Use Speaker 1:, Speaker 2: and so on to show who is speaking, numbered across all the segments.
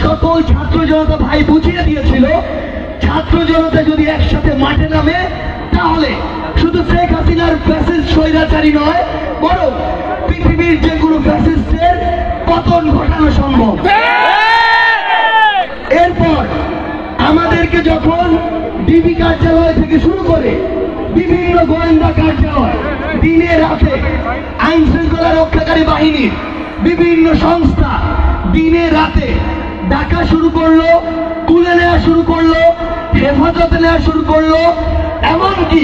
Speaker 1: সকল ছাত্র জনতা ভাই বুঝিয়ে দিয়েছিল ছাত্র জনতা যদি একসাথে মাঠে নামে তাহলে শুধু শেখ হাসিনার ফ্যাসিস্ট স্বৈরাচারী নয় বরং পৃথিবীর যে কোনো ফ্যাসিস্টের পতন ঘটানো সম্ভব। এরপর আমাদেরকে যখন ডিবি কার্যালয় থেকে শুরু করে বিভিন্ন গোয়েন্দা কার্যালয় দিনে রাতে আইন শৃঙ্খলা রক্ষাকারী বাহিনীর বিভিন্ন সংস্থা দিনে রাতে ডাকা শুরু করলো, তুলে নেওয়া শুরু করলো, হেফাজতে নেওয়া শুরু করলো, এমনকি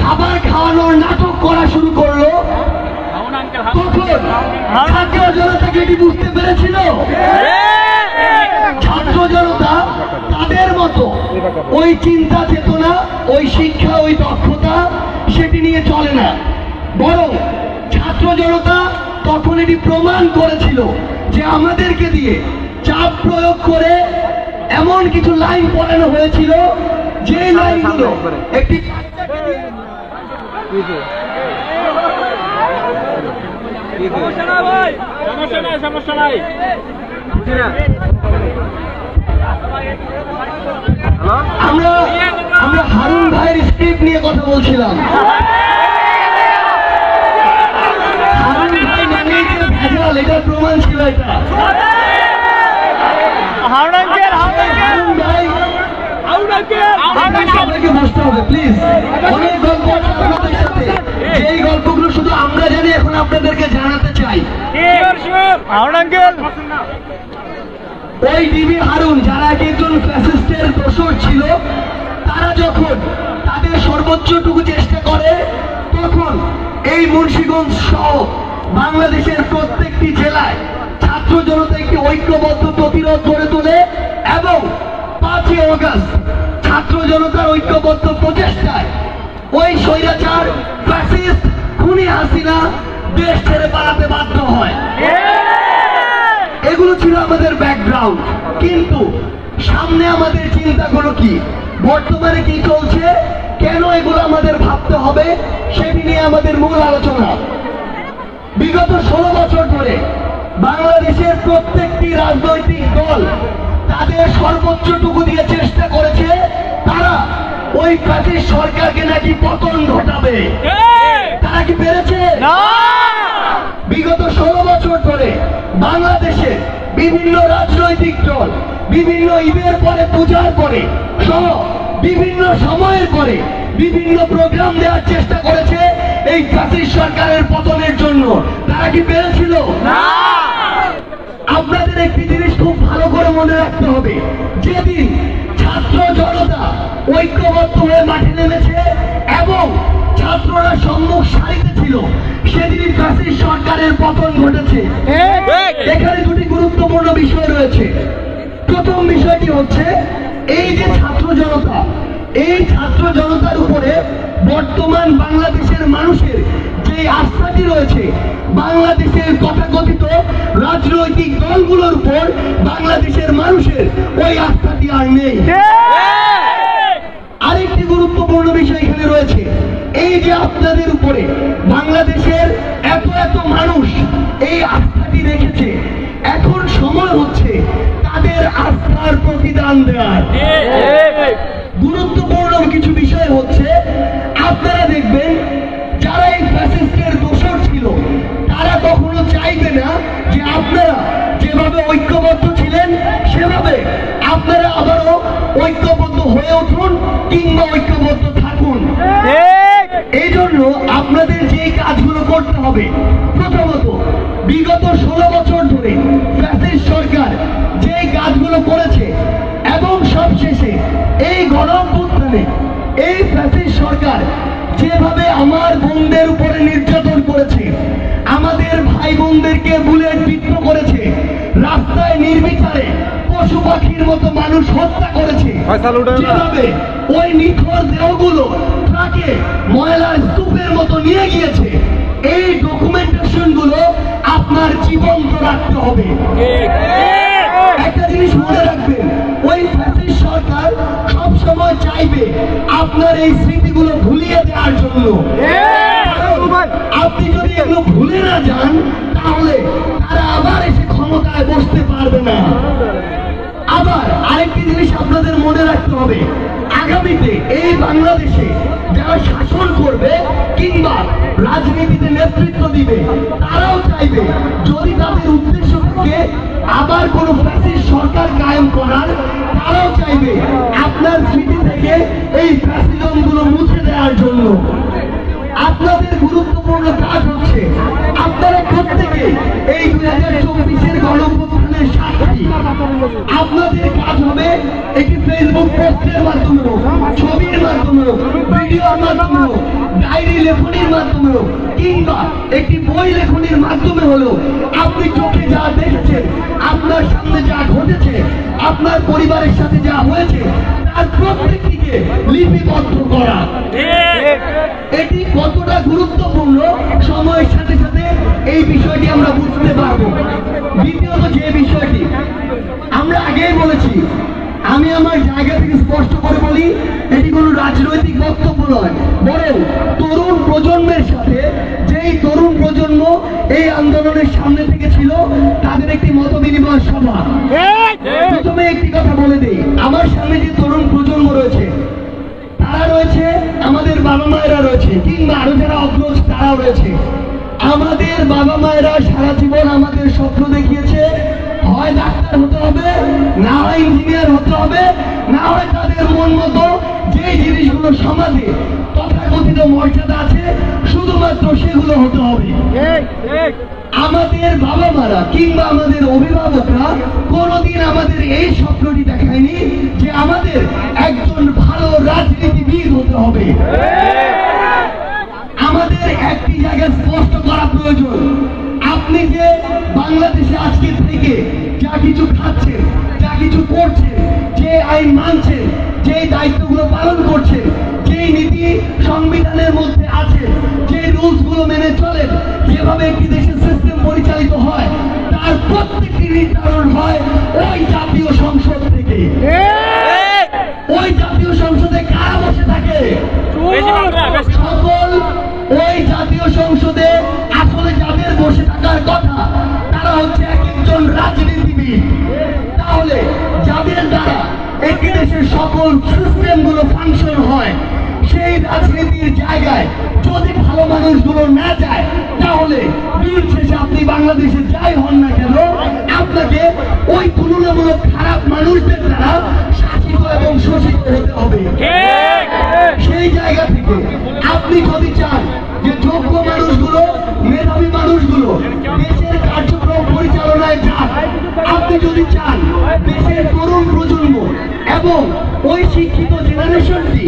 Speaker 1: খাবার খাওয়ানোর নাটক করা শুরু করলো। তখন ছাত্র জনতা কি এটি বুঝতে পেরেছিল? ছাত্র জনতা তাদের মতো ওই চিন্তা চেতনা, ওই শিক্ষা, ওই দক্ষতা সেটি নিয়ে চলে না, বরং ছাত্র জনতা তখন এটি প্রমাণ করেছিল যে আমাদেরকে দিয়ে চাপ প্রয়োগ করে এমন কিছু লাইন পড়ানো হয়েছিল যে লাইনগুলো একটি আমরা হারুন ভাইয়ের স্ক্রিপ্ট নিয়ে কথা বলছিলাম। হারুন ভাই মানে যে ভেজাল, এটা প্রমাণ ছিল। এটা সবাইকে বসতে হবে প্লিজ। অনেক গল্প আপনাদের সাথে, এই গল্পগুলো শুধু আমরা জানি, এখন আপনাদেরকে জানাতে চাই। ওই ডিবি হারুন যারা একজন ফ্যাসিস্টের দোসর ছিল, তারা যখন তাদের সর্বোচ্চটুকু চেষ্টা করে তখন এই মুন্সিগঞ্জ সহ বাংলাদেশের প্রত্যেকটি জেলায় ছাত্র জনতা একটি ঐক্যবদ্ধ প্রতিরোধ গড়ে তোলে এবং 5ই আগস্ট ছাত্র জনতার ঐক্যবদ্ধ প্রচেষ্টায় ওই স্বৈরাচার ফ্যাসিস্ট খুনি হাসিনা দেশ ছেড়ে পালাতে বাধ্য হয়। এগুলো ছিল আমাদের ব্যাকগ্রাউন্ড, কিন্তু সামনে আমাদের চিন্তাগুলো কি, বর্তমানে কি চলছে, কেন এগুলো আমাদের ভাবতে হবে, সেটি নিয়ে আমাদের মূল আলোচনা। বিগত 16 বছর ধরে বাংলাদেশের প্রত্যেকটি রাজনৈতিক দল তাদের সর্বোচ্চটুকু দিয়ে চেষ্টা করেছে তারা ওই ফ্যাসিস্ট সরকারকে নাকি পতন ঘটাবে। তারা কি পেরেছে? বিগত 16 বছর ধরে বাংলাদেশে বিভিন্ন রাজনৈতিক দল বিভিন্ন ঈদের পরে, পূজার পরে সহ বিভিন্ন সময়ের পরে বিভিন্ন প্রোগ্রাম দেওয়ার চেষ্টা করেছে এই ফ্যাসিস্ট সরকারের পতনের জন্য। তারা কি পেরেছিল? আপনাদের একটি জিনিস খুব ভালো করে মনে রাখতে হবে, যেদিন ছাত্র জনতা ঐক্যবদ্ধ হয়ে মাঠে নেমেছে এবং ছাত্ররা সম্মুখ সারিতে ছিল, সেদিনই ফ্যাসিস্ট সরকারের পতন ঘটেছে। এখানে দুটি গুরুত্বপূর্ণ বিষয় রয়েছে। প্রথম বিষয়টি হচ্ছে এই যে ছাত্র জনতা, এই ছাত্র জনতার উপরে বর্তমান বাংলাদেশের মানুষের যে আস্থাটি রয়েছে, বাংলাদেশের তথাকথিত রাজনৈতিক দলগুলোর উপর বাংলাদেশের মানুষের ওই আস্থাটি আর নেই। আরেকটি গুরুত্বপূর্ণ বিষয় এখানে রয়েছে, এই যে আপনাদের উপরে বাংলাদেশের এত এত মানুষ এই আস্থাটি রেখেছে, এখন সময় হচ্ছে তাদের আস্থার প্রতিদান দেওয়ার। গুরুত্বপূর্ণ কিছু বিষয় হচ্ছে, আপনারা দেখবেন যারা এই ফ্যাসিস্টের দোসর ছিল তারা কখনো চাইবে না যে আপনারা যেভাবে ঐক্যবদ্ধ ছিলেন সেভাবে আপনারা আবারও ঐক্যবদ্ধ হয়ে উঠুন কিংবা ঐক্যবদ্ধ থাকুন। এই জন্য আপনাদের যে কাজগুলো করতে হবে, প্রথমত বিগত 16 বছর ধরে ফ্যাসিস্ট সরকার যে কাজগুলো করেছে এবং সবশেষে এই গণঅভ্যুত্থানে এই ফ্যাসিস্ট সরকার যেভাবে আমার বোনদের উপরে নির্যাতন করেছে, আমাদের ভাই বোনদেরকে বুলেট বিদ্ধ করেছে, রাস্তায় নির্বিচারে পশু পাখির মতো মানুষ হত্যা করেছে, যেভাবে ওই নিথর দেহগুলো ট্রাকে ময়লার স্তূপের মতো নিয়ে গিয়েছে, এই ডকুমেন্টেশন গুলো আপনার জীবন্ত রাখতে হবে। একটা জিনিস মনে রাখবেন, ওই ফ্যাসিস্ট সরকার সবসময় চাইবে আপনার এই স্মৃতিগুলো ভুলিয়ে দেওয়ার জন্য। আপনি যদি এগুলো ভুলে না যান তাহলে তারা আবার এসে ক্ষমতায় বসতে পারবে না। বাংলাদেশে যারা শাসন করবে কিংবা রাজনীতিতে নেতৃত্ব দিবে তারাও চাইবে যদি তাদের উদ্দেশ্য থাকে আবার কোনো ফ্যাসিস্ট সরকার কায়েম করার, তারাও চাইবে আপনার স্মৃতি থেকে এই ফ্যাসিজম গুলো মুছে দেওয়ার জন্য। আপনাদের গুরুত্বপূর্ণ কাজ হচ্ছে আপনারা প্রত্যেকে এই 2024-এর গণঅভ্যুত্থানের সাক্ষী। আপনাদের কাজ হবে একটি ফেসবুক পোস্টের মাধ্যমে, ছবির মাধ্যমে, ভিডিওর মাধ্যমে, ডায়েরি লেখনির মাধ্যমে কিংবা একটি বই লেখনির মাধ্যমে হলো আপনি চোখে যা দেখেছেন, আপনার সামনে যা ঘটেছে, আপনার পরিবারের সাথে যা হয়েছে তার প্রত্যেকটিকে লিপিবদ্ধ করা। এটি কতটা গুরুত্বপূর্ণ সময়ের সাথে সাথে এই বিষয়টি আমরা বুঝতে পারবো। দ্বিতীয়ত যে বিষয়টি আমরা আগেই বলেছি, আমি আমার জায়গা থেকে স্পষ্ট করে বলি, এটি কোনো রাজনৈতিক বক্তব্য নয়, বরং তরুণ প্রজন্মের সাথে যেই তরুণ প্রজন্ম এই আন্দোলনের সামনে থেকে ছিল তাদের একটি মত বিনিময় সভা। প্রথমে একটি কথা বলে দিই, আমার সামনে যে তরুণ প্রজন্ম রয়েছে তারা রয়েছে, আমাদের বাবা মায়েরা রয়েছে, কিংবা আরো যারা অগ্রজ তারাও রয়েছে। আমাদের বাবা মায়েরা সারা জীবন আমাদের স্বপ্ন দেখিয়েছে, হয় ডাক্তার হতে হবে, না হয় ইঞ্জিনিয়ার হতে হবে, না হয় তাদের মন মতো যে জিনিসগুলো সমাজে তথাকথিত মর্যাদা আছে শুধুমাত্র সেগুলো হতে হবে। আমাদের বাবা মারা কিংবা আমাদের অভিভাবকরা কোনোদিন আমাদের এই স্বপ্নটি দেখায়নি যে আমাদের একজন ভালো রাজনীতিবিদ হতে হবে। আমাদের একটি জায়গায় স্পষ্ট করা প্রয়োজন, আপনি যে বাংলাদেশে আজকে থেকে যা কিছু খাচ্ছেন, যা কিছু করছেন, যে আইন মানছেন, যে দায়িত্বগুলো পালন করছেন, যে নীতি সংবিধানের মধ্যে আছে, যে রুলস গুলো মেনে চলেন, যেভাবে একটি দেশের সিস্টেম পরিচালিত হয় তার প্রত্যেকটি নির্ধারণ হয় ওই জাতীয় সংসদ থেকে। ওই জাতীয় সংসদে কারা বসে থাকে? সকল ওই জাতীয় সংসদে আসলে যাদের বসে থাকার কথা তারা হচ্ছে এক একজন রাজনীতিবিদ। তাহলে যাদের দ্বারা একটি দেশের সকল সিস্টেম গুলো ফাংশন হয়, সেই রাজনীতির জায়গায় যদি ভালো মানুষগুলো না যায় তাহলে দিন শেষে আপনি বাংলাদেশে যাই হন না কেন আপনাকে ওই তুলনামূলক খারাপ মানুষদের দ্বারা শাসিত এবং শোষিত হতে হবে। সেই জায়গা থেকে আপনি যদি চান যে যোগ্য মানুষগুলো, মেধাবী মানুষগুলো দেশের কার্যক্রম পরিচালনায় যান, আপনি যদি চান দেশের তরুণ প্রজন্ম এবং ওই শিক্ষিত জেনারেশনটি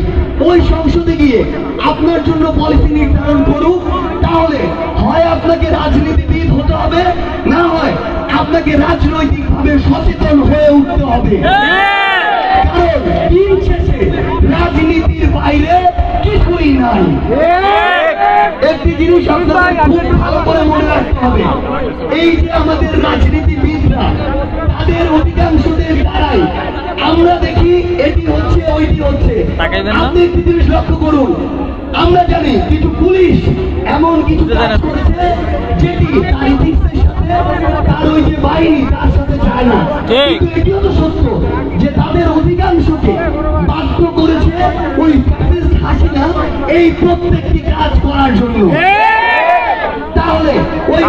Speaker 1: ওই সংসদে গিয়ে আপনার জন্য পলিসি নির্ধারণ করুক, তাহলে হয় আপনাকে রাজনীতিবিদ হতে হবে, না হয় আপনাকে রাজনৈতিকভাবে সচেতন হয়ে উঠতে হবে। কারণ দিন শেষে রাজনীতির বাইরে কিছুই নাই। একটি জিনিস আপনাদের খুব ভালো করে মনে রাখতে হবে, এই যে আমাদের রাজনীতিবিদরা তাদের অধিকাংশদের দ্বারাই আমরা দেখি এটি হচ্ছে ওইটি হচ্ছে। আপনি একটি জিনিস লক্ষ্য করুন, আমরা জানি কিছু পুলিশ এমন কিছু কাজ করেছে যেটি তার ইথিক্সের সাথে, তার ওই যে বাহিনী তার সাথে যায় না, কিন্তু এটিও তো সত্য যে তাদের অধিকাংশকে বাধ্য করেছে ওই ফ্যাসিস্ট হাসিনা এই প্রত্যেকটি কাজ করার জন্য। তাহলে ওই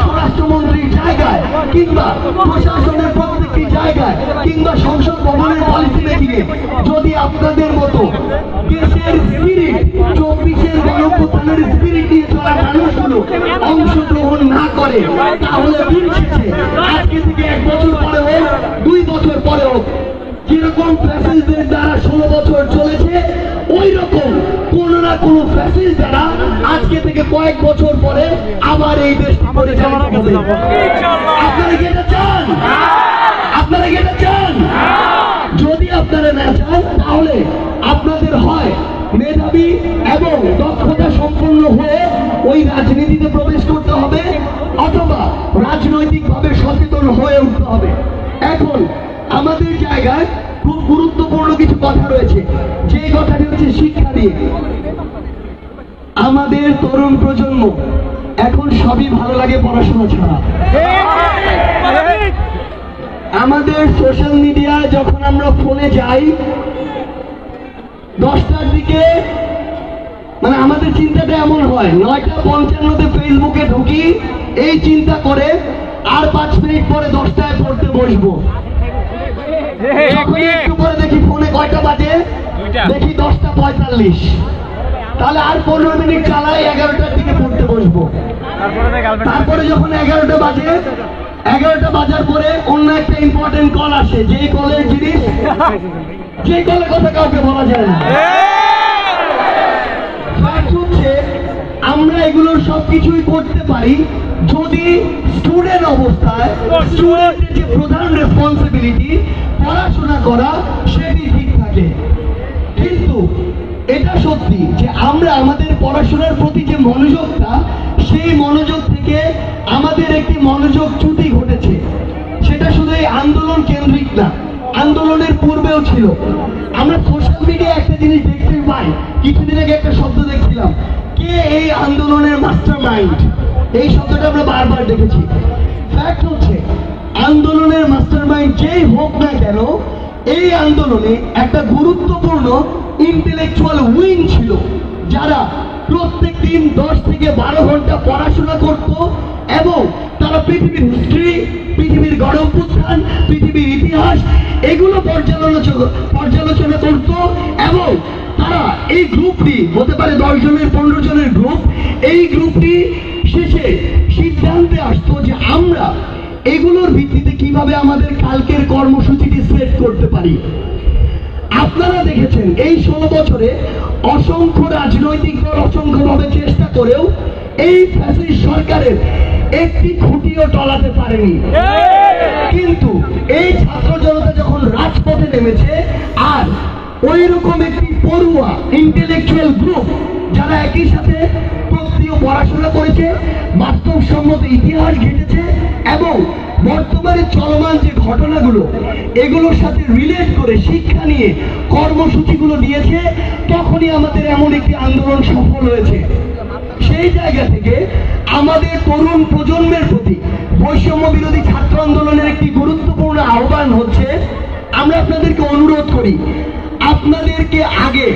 Speaker 1: স্বরাষ্ট্রমন্ত্রীর জায়গায় কিংবা প্রশাসনের প্রত্যেকটি জায়গায় কিংবা সংসদ ভবনের পলিসি মেকিংয়ে যদি আপনাদের মতো দেশের স্পিরিট, 24-এর গণঅভ্যুত্থানের স্পিরিট নিয়ে চলা মানুষগুলো অংশগ্রহণ না করে, তাহলে দিন শেষে আজকে থেকে 1 বছর পরে হোক, 2 বছর পরে হোক, যেরকম ফ্যাসিস্টদের দ্বারা 16 বছর চলেছে ওই রকম কোন না কোন ফ্যাসিস্ট দ্বারা আজকে থেকে কয়েক বছর পরে আবার এই দেশ পরিচালিত হবে। আপনারা কি এটা চান? আপনারা কি এটা চান? যদি আপনারা না চান তাহলে আপনাদের হয় মেধাবী এবং দক্ষতা সম্পন্ন হয়ে ওই রাজনীতিতে প্রবেশ করতে হবে, অথবা রাজনৈতিকভাবে সচেতন হয়ে উঠতে হবে। এখন আমাদের জায়গায় খুব গুরুত্বপূর্ণ কিছু কথা রয়েছে, যে কথাটি হচ্ছে শিক্ষা নিয়ে। আমাদের তরুণ প্রজন্ম এখন সবই ভালো লাগে পড়াশোনা ছাড়া। আমাদের সোশ্যাল মিডিয়া যখন আমরা ফোনে যাই 10টার দিকে মানে আমাদের চিন্তাটা এমন হয় 9:55 ফেসবুকে ঢুকি, এই চিন্তা করে আর 5 মিনিট পরে 10টায় পড়তে বসবো। একটু পরে দেখি ফোনে কয়টা বাজে, দেখি 10:45। তাহলে আর 15 মিনিট চালাই, 11টার দিকে পড়তে বসবো। তারপরে যখন 11টা বাজে, 11টা বাজার পরে অন্য একটা ইম্পর্টেন্ট কল আসে, যেই কলের জিনিস, যে কলের কথা কাউকে বলা যায় না। আমরা এগুলোর সবকিছুই করতে পারি যদি স্টুডেন্ট অবস্থায় স্টুডেন্টের যে প্রধান রেসপন্সিবিলিটি পড়াশোনা করা সেটি ঠিক থাকে। কিন্তু এটা সত্যি যে আমরা আমাদের পড়াশোনার প্রতি যে মনোযোগটা, সেই মনোযোগ থেকে আমাদের একটি মনোযোগচ্যুতি ঘটেছে। সেটা শুধু এই আন্দোলন কেন্দ্রিক না, আন্দোলনের পূর্বেও ছিল। আমরা সোশ্যাল মিডিয়ায় একটা জিনিস দেখতে পাই, কিছুদিন আগে একটা শব্দ দেখছিলাম, কে এই আন্দোলনের মাস্টার মাইন্ড, এই শব্দটা আমরা বারবার দেখেছি। ফ্যাক্ট হচ্ছে আন্দোলনের মাস্টার মাইন্ড যেই হোক না কেন, এই আন্দোলনে একটা গুরুত্বপূর্ণ ইন্টেলেকচুয়াল উইং ছিল, যারা প্রত্যেক দিন 10 থেকে 12 ঘন্টা পড়াশোনা করত এবং তারা পৃথিবীর হিস্ট্রি, পৃথিবীর গণঅভ্যুত্থান, পৃথিবীর ইতিহাস এগুলো পর্যালোচনা করত। এবং তারা এই গ্রুপটি হতে পারে 10 জনের 15 জনের গ্রুপ, এই গ্রুপটি শেষে সিদ্ধান্তে আসতো যে আমরা এগুলোর ভিত্তিতে কিভাবে আমাদের কালকের কর্মসূচিটি সেট করতে পারি। আপনারা দেখেছেন এই 16 বছরে অসংখ্য রাজনৈতিক দল অসংখ্যভাবে চেষ্টা করেও এই ফ্যাসিস্ট সরকারের একটি খুঁটিও টলাতে পারেনি। কিন্তু এই ছাত্র জনতা যখন রাজপথে নেমেছে, আর ওই রকম একটি পড়ুয়া ইন্টেলেকচুয়াল গ্রুপ যারা একই সাথে প্রত্যেক পড়াশোনা করেছে, বাস্তবসম্মত ইতিহাস ঘেটেছে এবং বর্তমানে চলমান যে ঘটনাগুলো এগুলোর সাথে রিলেট করে শিক্ষা নিয়ে কর্মসূচিগুলো দিয়েছে, তখনই আমাদের এমন একটি আন্দোলন সফল হয়েছে। সেই জায়গা থেকে আমাদের তরুণ প্রজন্মের প্রতি বৈষম্য বিরোধী ছাত্র আন্দোলনের একটি গুরুত্বপূর্ণ আহ্বান হচ্ছে, আমরা আপনাদেরকে অনুরোধ করি, আপনাদেরকে আগে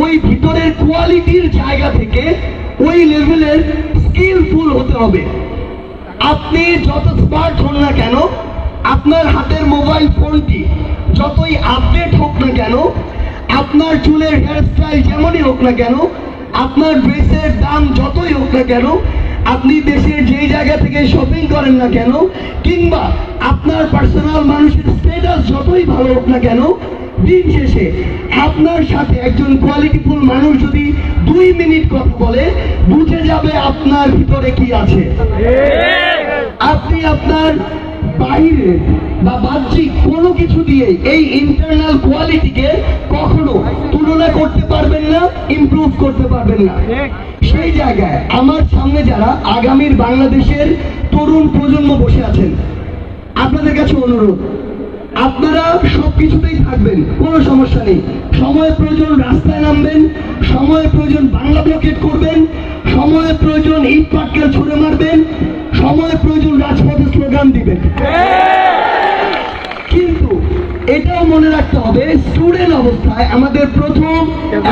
Speaker 1: ওই ভিতরের কোয়ালিটির জায়গা থেকে ওই লেভেলের স্কিলফুল হতে হবে। আপনি যত স্মার্ট হন না কেন, আপনার হাতের মোবাইল ফোনটি যতই আপডেট হোক না কেন, আপনার চুলের হেয়ারস্টাইল যেমনই হোক না কেন, আপনার ড্রেসের দাম যতই হোক না কেন, আপনি দেশের যেই জায়গা থেকে শপিং করেন না কেন, কিংবা আপনার পার্সোনাল মানুষের স্ট্যাটাস যতই ভালো হোক না কেন, দিন শেষে আপনার সাথে একজন কোয়ালিটিফুল মানুষ যদি 2 মিনিট কথা বলে, বুঝে যাবে আপনার ভিতরে কি আছে। আপনি আপনার বাইরে বা বাহ্যিক কোনো কিছু দিয়ে এই ইন্টারনাল কোয়ালিটিকে কখনো তুলনা করতে পারবেন না, ইমপ্রুভ করতে পারবেন না। সেই জায়গায় আমার সামনে যারা আগামীর বাংলাদেশের তরুণ প্রজন্ম বসে আছেন, আপনাদের কাছে অনুরোধ, আপনারা সবকিছুতেই থাকবেন, কোনো সমস্যা নেই। সময় প্রয়োজন রাস্তায় নামবেন, সময় প্রয়োজন বাংলা ব্লকেট করবেন, সময় প্রয়োজন ইট পাটকেল ছুড়ে মারবেন, সময় প্রয়োজন রাজপথে স্লোগান দিবেন। কিন্তু এটাও মনে রাখতে হবে, স্টুডেন্ট অবস্থায় আমাদের প্রথম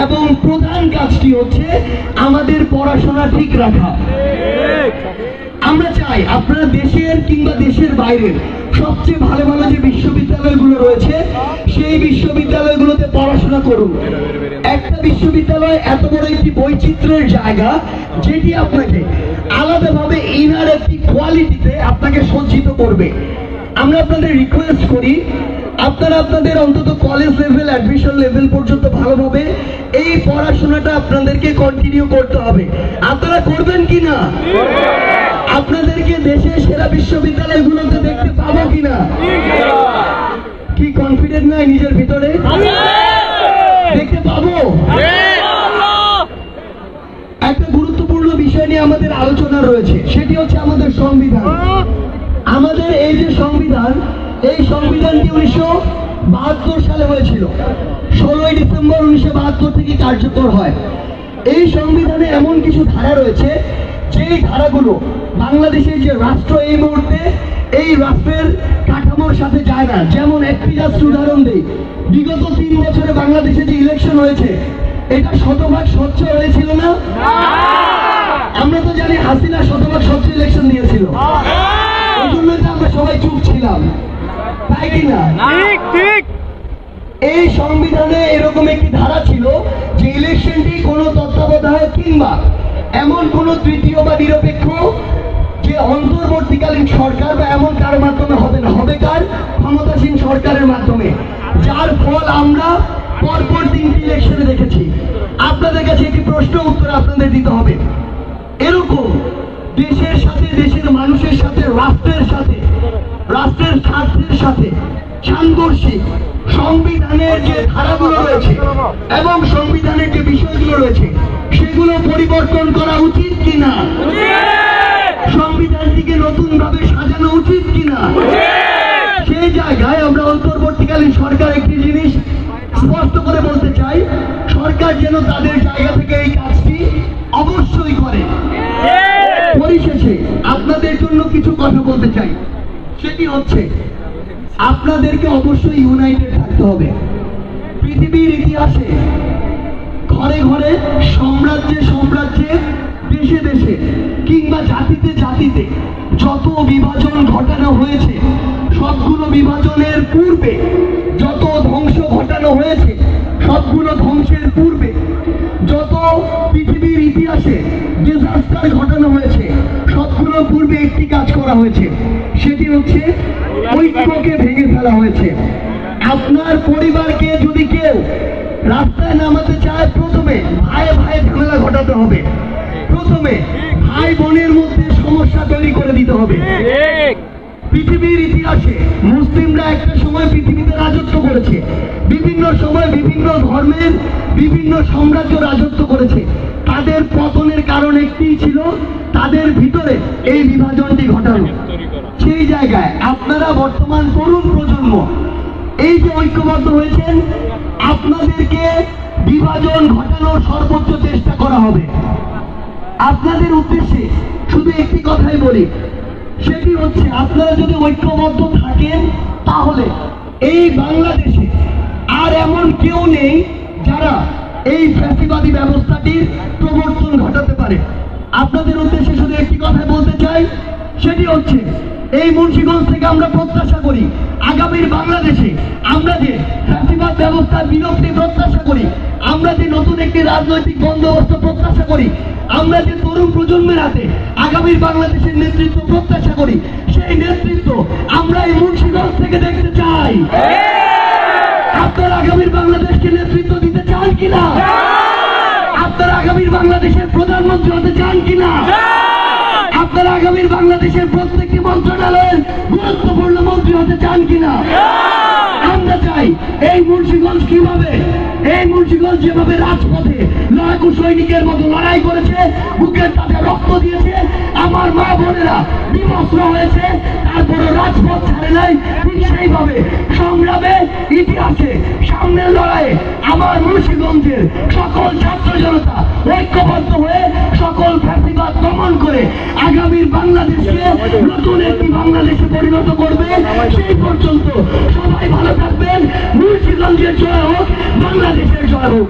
Speaker 1: এবং প্রধান কাজটি হচ্ছে আমাদের পড়াশোনা ঠিক রাখা। আমরা চাই আপনারা দেশের কিংবা দেশের বাইরের সবচেয়ে ভালো ভালো যে বিশ্ববিদ্যালয়গুলো রয়েছে, সেই বিশ্ববিদ্যালয়গুলোতে পড়াশোনা করুন। একটা বিশ্ববিদ্যালয় এত বড় একটি বৈচিত্র্যের জায়গা, যেটি আপনাকে আলাদাভাবে ইনার একটি কোয়ালিটিতে আপনাকে সজ্জিত করবে। আমরা আপনাদের রিকোয়েস্ট করি, আপনারা আপনাদের অন্তত কলেজ লেভেল, অ্যাডমিশন লেভেল পর্যন্ত ভালোভাবে এই পড়াশোনাটা আপনাদেরকে কন্টিনিউ করতে হবে। আপনারা করবেন কিনা? আপনাদেরকে দেশের সেরা বিশ্ববিদ্যালয়গুলোতে দেখতে পাবো কিনা? কি কনফিডেন্ট নাই নিজের ভিতরে? দেখতে পাবো। একটা গুরুত্বপূর্ণ বিষয় নিয়ে আমাদের আলোচনা রয়েছে, সেটি হচ্ছে আমাদের সংবিধান। আমাদের এই যে সংবিধান, এই সংবিধানটি 1972 সালে হয়েছিল। 16ই ডিসেম্বর 1972 থেকে কার্যকর হয়। এই সংবিধানে এমন কিছু ধারা রয়েছে, যেই ধারাগুলো বাংলাদেশের যে রাষ্ট্র এই মুহূর্তে, এই রাষ্ট্রের কাঠামোর সাথে যায় না। যেমন একটি জাস্ট উদাহরণ দিই, বিগত 3 বছরে বছরে বাংলাদেশে যে ইলেকশন হয়েছে এটা শতভাগ স্বচ্ছ হয়েছিল না? আমরা তো জানি হাসিনা শতভাগ স্বচ্ছ ইলেকশন দিয়েছিল, এই জন্য তো আমরা সবাই চুপ ছিলাম, তাই কিনা?
Speaker 2: ঠিক।
Speaker 1: এই সংবিধানে এরকম একটি ধারা ছিল যে ইলেকশনটি কোনো তত্ত্বাবধায়ক কিংবা এমন কোন তৃতীয় বা নিরপেক্ষ যে অন্তর্বর্তীকালীন সরকার বা এমন কার মাধ্যমে হবে না, হবে কার? ক্ষমতাসীন সরকারের মাধ্যমে। যার ফল আমরা পরপর 3টি ইলেকশনে দেখেছি। আপনাদের কাছে একটি প্রশ্ন উত্তর আপনাদের দিতে হবে। এরকম দেশের সাথে, দেশের মানুষের সাথে, রাষ্ট্রের সাথে, রাষ্ট্রের স্বার্থের সাথে সাংঘর্ষিক সংবিধানের যে ধারাগুলো রয়েছে এবং সংবিধানের যে বিষয়গুলো রয়েছে সেগুলো পরিবর্তন করা উচিত কিনা? সংবিধানটিকে নতুন ভাবে সাজানো উচিত কিনা? সেই জায়গায় আমরা অন্তর্বর্তীকালীন সরকার একটি জিনিস স্পষ্ট করে বলতে চাই, সরকার যেন তাদের জায়গা থেকে এই কাজটি অবশ্যই করে। পরিশেষে আপনাদের জন্য কিছু কথা বলতে চাই, সেটি হচ্ছে আপনাদেরকে অবশ্যই ইউনাইটেড থাকতে হবে। পৃথিবীর ইতিহাসে ঘরে ঘরে, সাম্রাজ্যে সাম্রাজ্যে, দেশে দেশে কিংবা জাতিতে জাতিতে যত বিভাজন ঘটানো হয়েছে সবগুলো বিভাজনের পূর্বে, যত ধ্বংস ঘটানো হয়েছে সবগুলো ধ্বংসের পূর্বে, যত পৃথিবীর ইতিহাসে ডিজাস্টার ঘটানো হয়েছে সবগুলো পূর্বে একটি কাজ করা হয়েছে, সেটি হচ্ছে ঐক্যকে ভেঙে ফেলা হয়েছে। আপনার পরিবারকে যদি কেউ রাস্তায় নামাতে চায়, প্রথমে ভাইয়ে ভাইয়ে ঝামেলা ঘটাতে হবে, প্রথমে ভাই বোনের মধ্যে সমস্যা তৈরি করে দিতে হবে। পৃথিবীর ইতিহাসে মুসলিমরা একটা সময় পৃথিবীতে রাজত্ব করেছে, বিভিন্ন সময় বিভিন্ন ধর্মের বিভিন্ন সাম্রাজ্য রাজত্ব করেছে। তাদের পতনের কারণ একটিই ছিল, তাদের ভিতরে এই বিভাজনটি ঘটানো। সেই জায়গায় আপনারা বর্তমান তরুণ প্রজন্ম এই যে ঐক্যবদ্ধ হয়েছেন, আপনাদেরকে বিভাজন ঘটানোর সর্বোচ্চ চেষ্টা করা হবে। আপনাদের উদ্দেশ্যে শুধু একটি কথাই বলি, সেটি হচ্ছে আপনারা যদি ঐক্যবদ্ধ থাকেন তাহলে এই বাংলাদেশে আর এমন কেউ নেই যারা এই ফ্যাসিবাদী ব্যবস্থাটির প্রবর্তন ঘটাতে পারে। আপনাদের উদ্দেশ্যে শুধু একটি কথা বলতে চাই, সেটি হচ্ছে এই মুন্সিগঞ্জ থেকে আমরা প্রত্যাশা করি আগামীর বাংলাদেশে আমরা যে ফ্যাসিবাদ ব্যবস্থার বিলুপ্তি প্রত্যাশা করি, আমরা যে নতুন একটি রাজনৈতিক বন্দোবস্ত প্রত্যাশা করি, আমরা যে তরুণ প্রজন্মের হাতে আগামীর বাংলাদেশের নেতৃত্ব প্রত্যাশা করি, সেই নেতৃত্ব আমরা এই মুন্সিগঞ্জ থেকে দেখতে চাই। আপনারা আগামীর বাংলাদেশকে নেতৃত্ব দিতে চান কিনা? আপনারা আগামীর বাংলাদেশের প্রধানমন্ত্রী হতে চান কিনা? আপনারা আগামীর বাংলাদেশের প্রত্যেকটি মন্ত্রণালয়ের গুরুত্বপূর্ণ মন্ত্রী হতে চান কিনা? আমরা চাই এই মুন্সিগঞ্জ কিভাবে, এই মুন্সিগঞ্জ যেভাবে রাজপথে লড়াকু সৈনিকের মতো লড়াই করেছে, বুকের তাতে রক্ত দিয়েছে, আমার মা বোনেরা বিবস্ত্র হয়েছে, তারপরে রাজপথ ছাড়ে নাই, ঠিক সেইভাবে সংগ্রামে ইতিহাসে সামনের লড়াইয়ে আমার মুন্সিগঞ্জের সকল ছাত্র জনতা ঐক্যবদ্ধ হয়ে সকল ফ্যাসিবাদ দমন করে আগামীর বাংলাদেশকে নতুন একটি বাংলাদেশে পরিণত করবে। সেই পর্যন্ত সবাই ভালো থাকবেন। মুন্সিগঞ্জের জয় হোক, বাংলাদেশের জয় হোক।